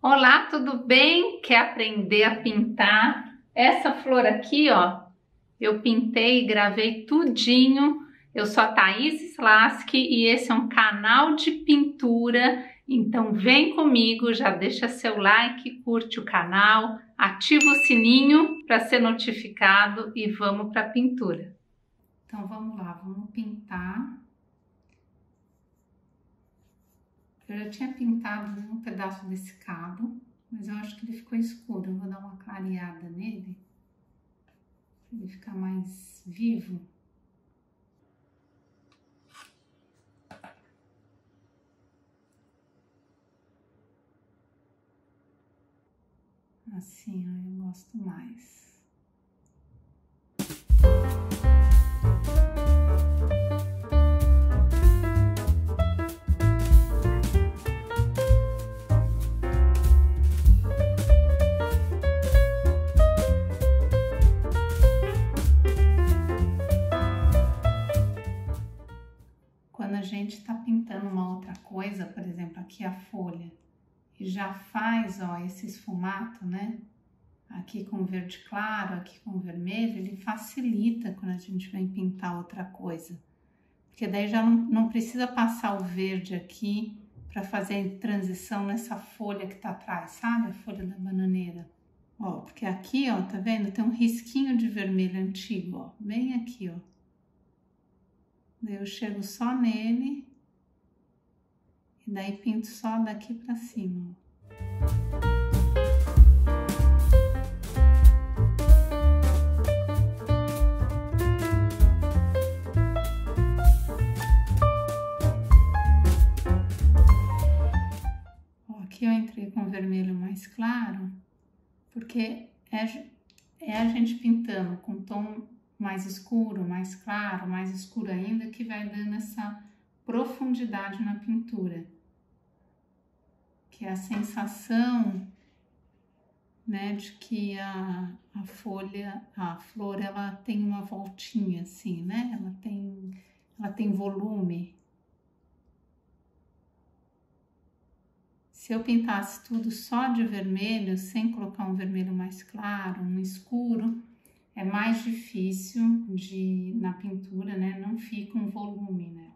Olá, tudo bem? Quer aprender a pintar? Essa flor aqui, ó, eu pintei e gravei tudinho. Eu sou a Thaís Slaski e esse é um canal de pintura. Então vem comigo, já deixa seu like, curte o canal, ativa o sininho para ser notificado e vamos para a pintura. Então vamos lá, vamos pintar. Eu já tinha pintado um pedaço desse cabo, mas eu acho que ele ficou escuro. Eu vou dar uma clareada nele, para ele ficar mais vivo. Assim, ó, eu gosto mais. Quando a gente tá pintando uma outra coisa, por exemplo, aqui a folha, e já faz, ó, esse esfumato, né? Aqui com verde claro, aqui com vermelho, ele facilita quando a gente vem pintar outra coisa. Porque daí já não precisa passar o verde aqui para fazer transição nessa folha que tá atrás, sabe? A folha da bananeira. Ó, porque aqui, ó, tá vendo? Tem um risquinho de vermelho antigo, ó, bem aqui, ó. Daí eu chego só nele e daí pinto só daqui pra cima, ó. Aqui eu entrei com vermelho mais claro, porque é a gente pintando com tom mais escuro, mais claro, mais escuro ainda, que vai dando essa profundidade na pintura. Que é a sensação, né, de que a flor, ela tem uma voltinha assim, né? Ela tem volume. Se eu pintasse tudo só de vermelho, sem colocar um vermelho mais claro, um escuro, é mais difícil na pintura, né? Não fica um volume nela.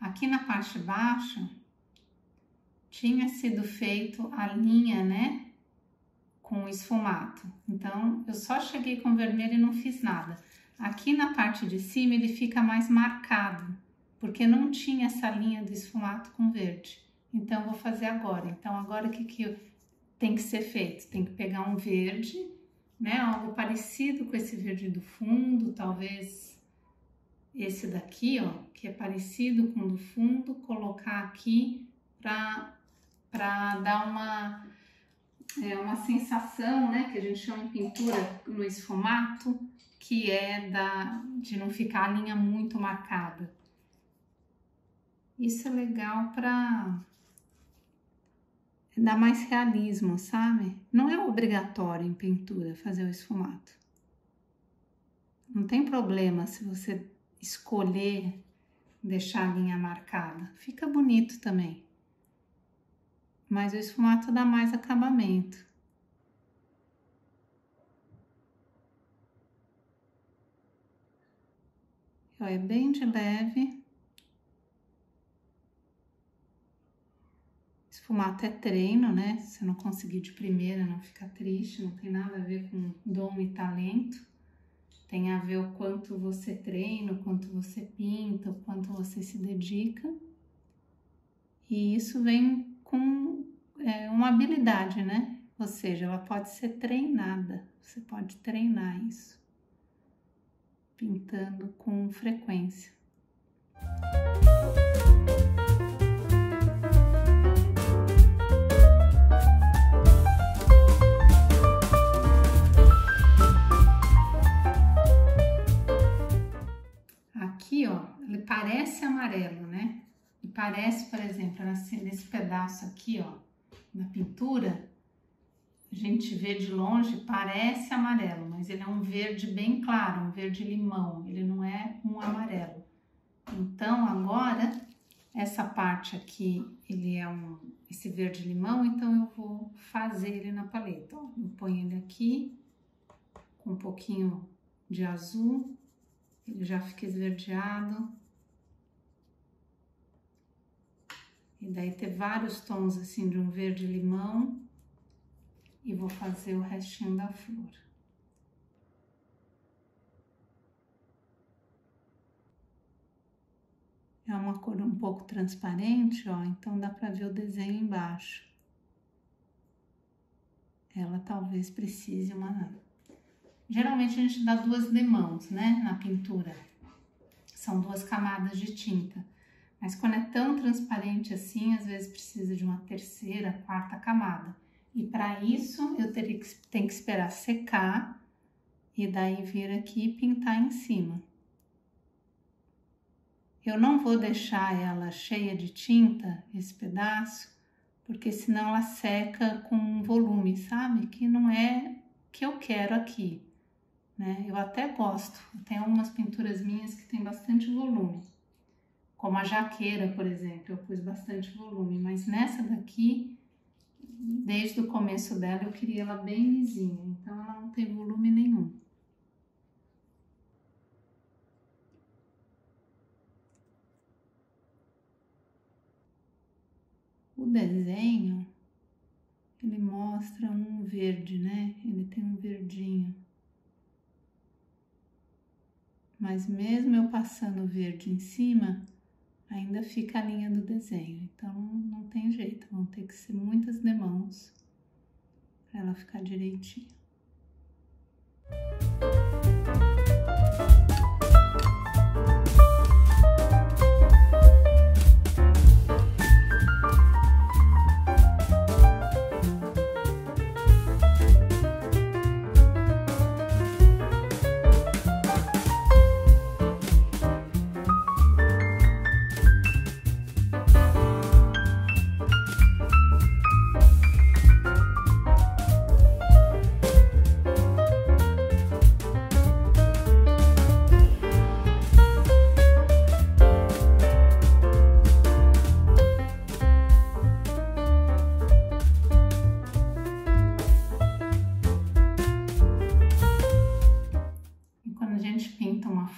Aqui na parte de baixo tinha sido feito a linha, né, com esfumato. Então eu só cheguei com vermelho e não fiz nada. Aqui na parte de cima ele fica mais marcado, porque não tinha essa linha do esfumato com verde. Então eu vou fazer agora. Então agora o que tem que ser feito? Tem que pegar um verde, né, algo parecido com esse verde do fundo, talvez esse daqui, ó, que é parecido com o do fundo, colocar aqui para dar uma sensação, né, que a gente chama em pintura no esfumato, que é de não ficar a linha muito marcada. Isso é legal para dar mais realismo, sabe? Não é obrigatório em pintura fazer o esfumato. Não tem problema se você escolher deixar a linha marcada, fica bonito também, mas o esfumato dá mais acabamento. Ó, é bem de leve. Esfumato é treino, né? Se não conseguir de primeira, não fica triste, não tem nada a ver com dom e talento. Tem a ver o quanto você treina, o quanto você pinta, o quanto você se dedica. E isso vem com uma habilidade, né? Ou seja, ela pode ser treinada, você pode treinar isso, pintando com frequência. Aqui, ó, ele parece amarelo, né? E parece, por exemplo, nesse pedaço aqui, ó, na pintura, a gente vê de longe, parece amarelo, mas ele é um verde bem claro, um verde limão, ele não é um amarelo. Então, agora, essa parte aqui, ele é esse verde limão, então eu vou fazer ele na paleta, ó. Eu ponho ele aqui, com um pouquinho de azul, ele já fica esverdeado. E daí ter vários tons assim de um verde limão. E vou fazer o restinho da flor. É uma cor um pouco transparente, ó, então dá pra ver o desenho embaixo. Ela talvez precise uma... Geralmente a gente dá 2 demãos, né, na pintura. São 2 camadas de tinta. Mas quando é tão transparente assim, às vezes precisa de uma 3ª, 4ª camada. E para isso eu tenho que esperar secar e daí vir aqui e pintar em cima. Eu não vou deixar ela cheia de tinta, esse pedaço, porque senão ela seca com um volume, sabe? Que não é o que eu quero aqui, né? Eu até gosto, tem algumas pinturas minhas que tem bastante volume. Como a jaqueira, por exemplo, eu pus bastante volume, mas nessa daqui, desde o começo dela, eu queria ela bem lisinha, então ela não tem volume nenhum. O desenho, ele mostra um verde, né? Ele tem um verdinho. Mas mesmo eu passando o verde em cima, ainda fica a linha do desenho. Então não tem jeito, vão ter que ser muitas demãos para ela ficar direitinho.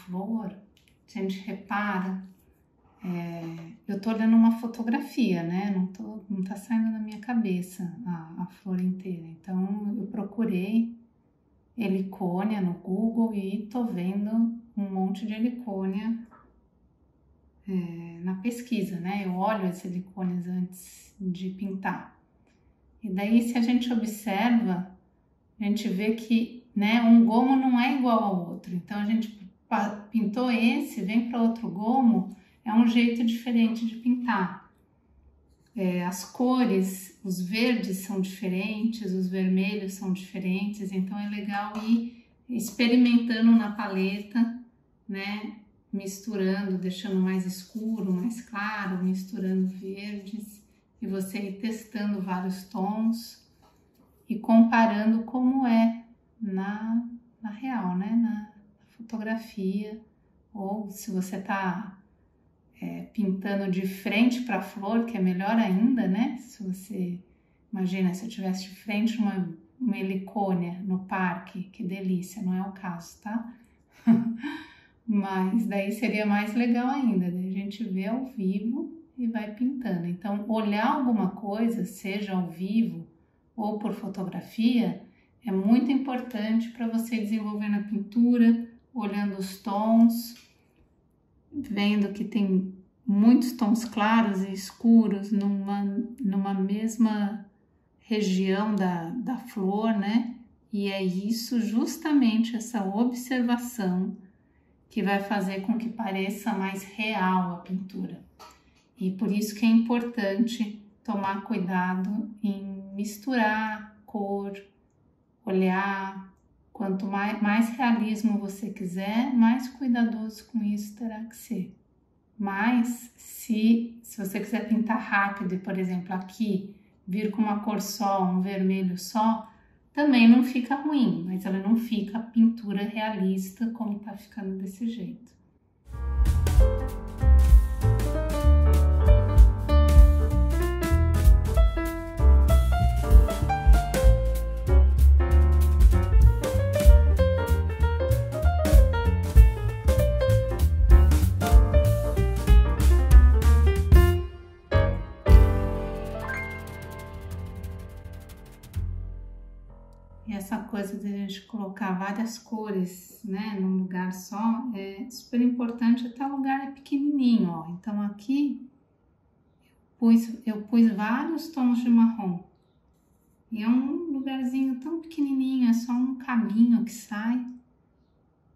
Flor, a gente repara, eu tô olhando uma fotografia, né? Não tá saindo da minha cabeça a flor inteira. Então, eu procurei helicônia no Google e tô vendo um monte de helicônia na pesquisa, né? Eu olho as helicônias antes de pintar. E daí, se a gente observa, a gente vê que, né, um gomo não é igual ao outro. Então, a gente pintou esse, vem para outro gomo, é um jeito diferente de pintar. As cores, os verdes são diferentes, os vermelhos são diferentes, então é legal ir experimentando na paleta, né? Misturando, deixando mais escuro, mais claro, misturando verdes, e você ir testando vários tons e comparando como é na real, né? Na fotografia, ou se você está pintando de frente para a flor, que é melhor ainda, né? Se você imagina se eu tivesse de frente uma helicônia no parque, que delícia, não é o caso, tá? Mas daí seria mais legal ainda, daí a gente vê ao vivo e vai pintando. Então, olhar alguma coisa, seja ao vivo ou por fotografia, é muito importante para você desenvolver na pintura, olhando os tons, vendo que tem muitos tons claros e escuros numa mesma região da flor, né? E é isso, justamente essa observação, que vai fazer com que pareça mais real a pintura. E por isso que é importante tomar cuidado em misturar cor, olhar. Quanto mais realismo você quiser, mais cuidadoso com isso terá que ser. Mas se você quiser pintar rápido e, por exemplo, aqui vir com uma cor só, um vermelho só, também não fica ruim, mas ela não fica a pintura realista como tá ficando desse jeito. E essa coisa de a gente colocar várias cores, né, num lugar só, é super importante, até o lugar é pequenininho, ó. Então aqui eu pus vários tons de marrom. E é um lugarzinho tão pequenininho, é só um caminho que sai.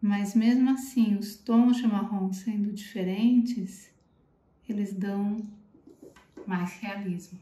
Mas mesmo assim, os tons de marrom sendo diferentes, eles dão mais realismo.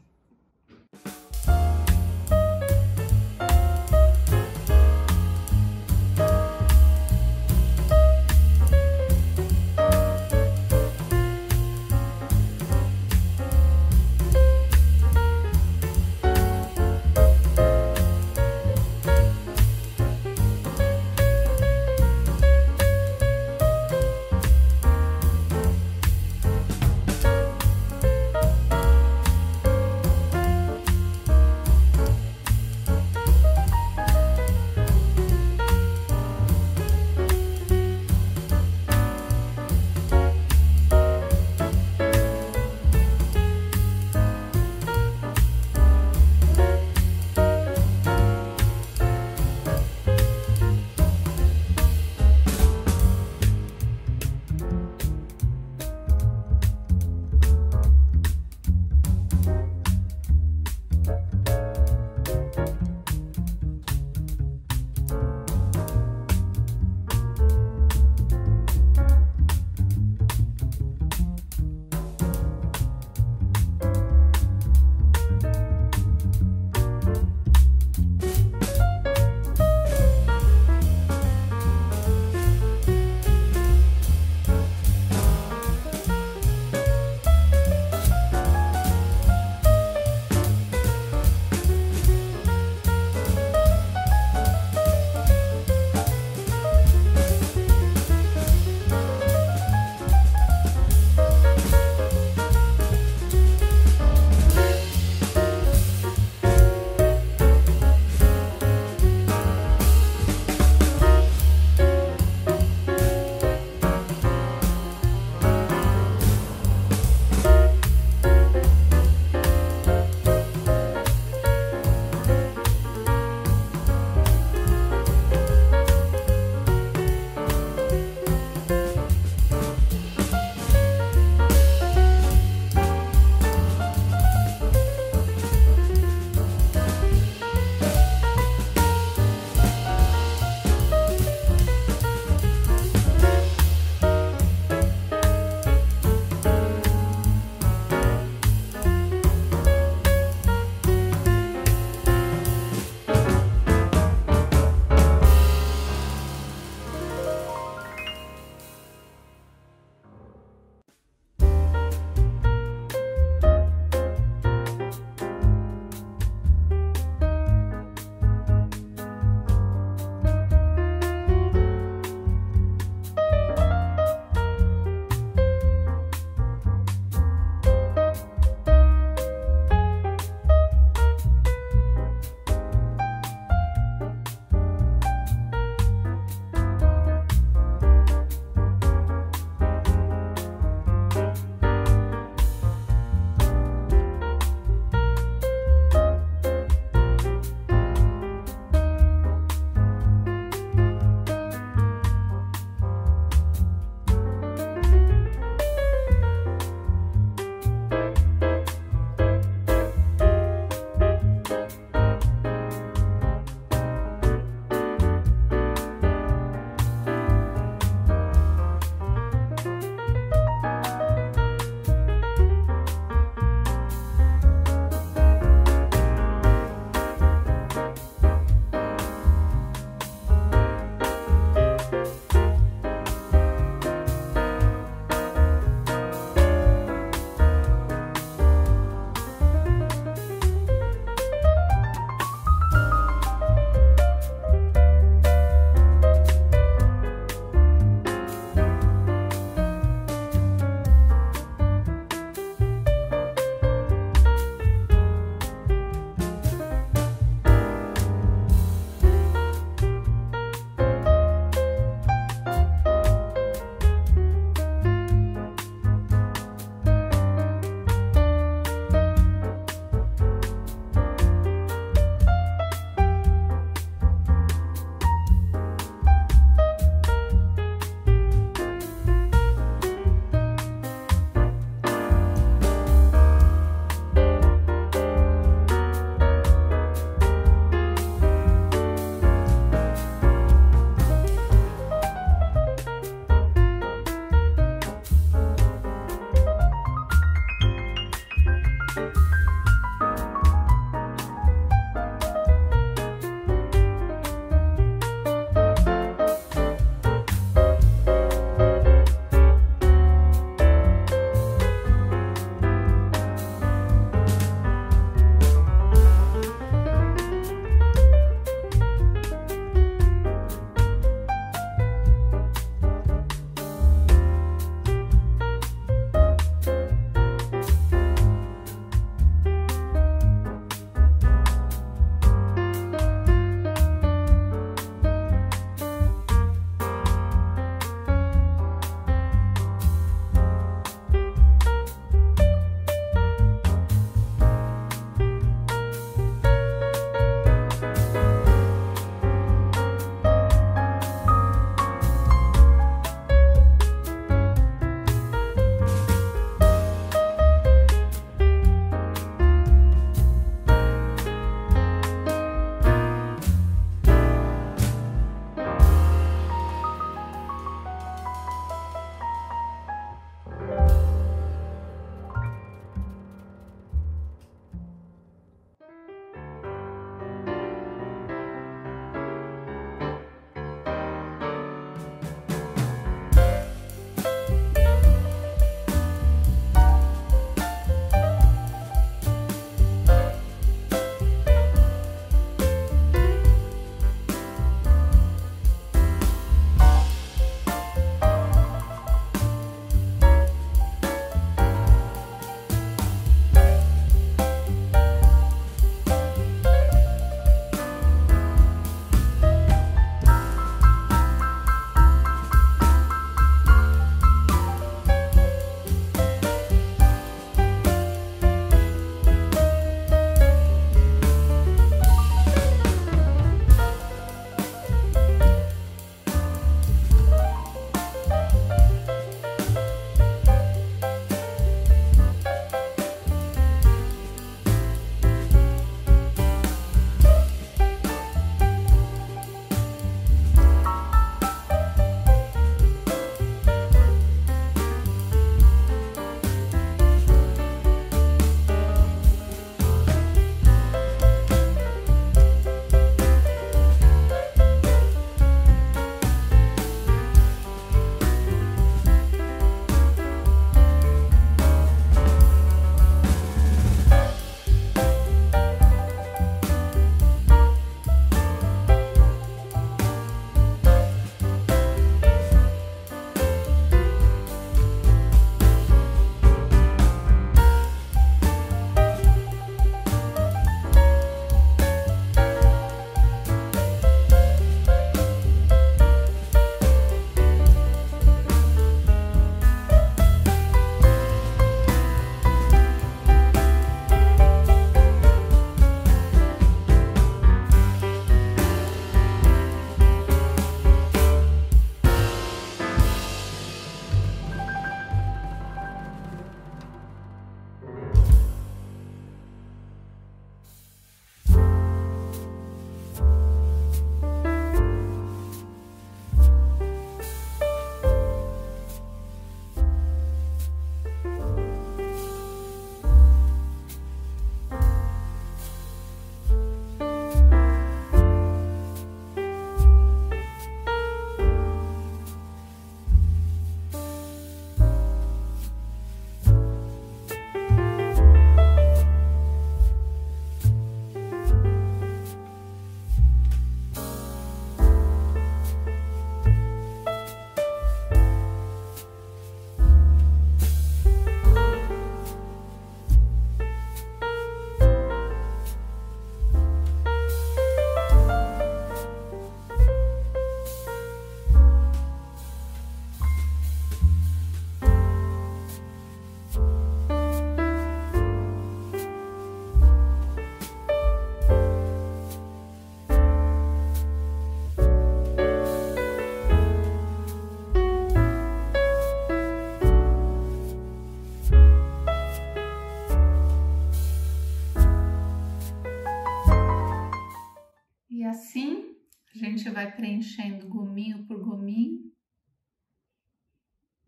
vai preenchendo gominho por gominho,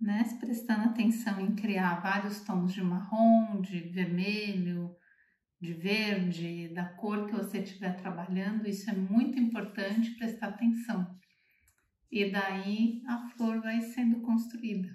né? Prestando atenção em criar vários tons de marrom, de vermelho, de verde, da cor que você estiver trabalhando. Isso é muito importante prestar atenção. E daí a flor vai sendo construída.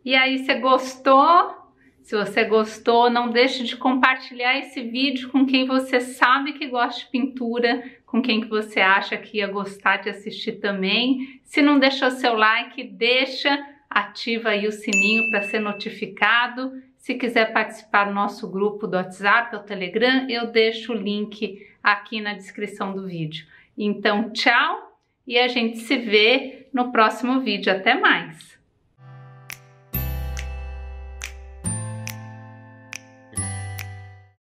E aí, você gostou? Se você gostou, não deixe de compartilhar esse vídeo com quem você sabe que gosta de pintura, com quem que você acha que ia gostar de assistir também. Se não deixou seu like, deixa, ativa aí o sininho para ser notificado. Se quiser participar do nosso grupo do WhatsApp ou Telegram, eu deixo o link aqui na descrição do vídeo. Então, tchau e a gente se vê no próximo vídeo. Até mais!